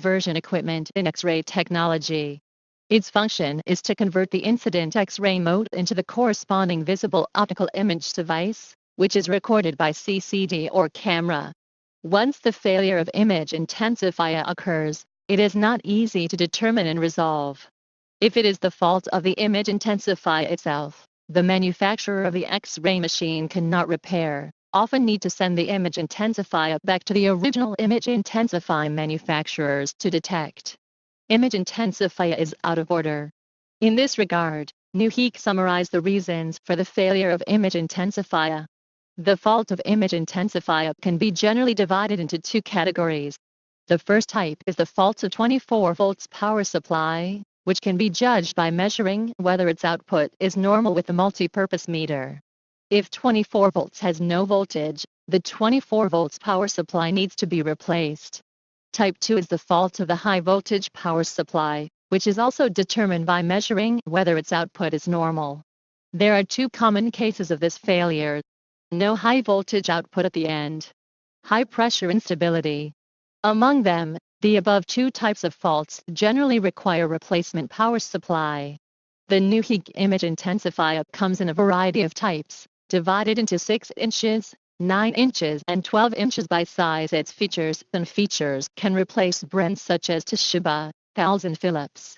conversion equipment in X-ray technology. Its function is to convert the incident X-ray mode into the corresponding visible optical image device, which is recorded by CCD or camera. Once the failure of image intensifier occurs, it is not easy to determine and resolve. If it is the fault of the image intensifier itself, the manufacturer of the X-ray machine cannot repair, often need to send the image intensifier back to the original image intensifier manufacturers to detect. Image intensifier is out of order. In this regard, Newheek summarized the reasons for the failure of image intensifier. The fault of image intensifier can be generally divided into two categories. The first type is the fault of 24 volts power supply, which can be judged by measuring whether its output is normal with the multipurpose meter. If 24 volts has no voltage, the 24 volts power supply needs to be replaced. Type 2 is the fault of the high voltage power supply, which is also determined by measuring whether its output is normal. There are two common cases of this failure. No high voltage output at the end. High pressure instability. Among them, the above two types of faults generally require replacement power supply. The Newheek image intensifier comes in a variety of types, divided into 6 inches, 9 inches and 12 inches by size. Its features can replace brands such as Toshiba, Thales and Philips.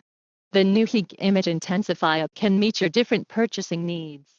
The Newheek image intensifier can meet your different purchasing needs.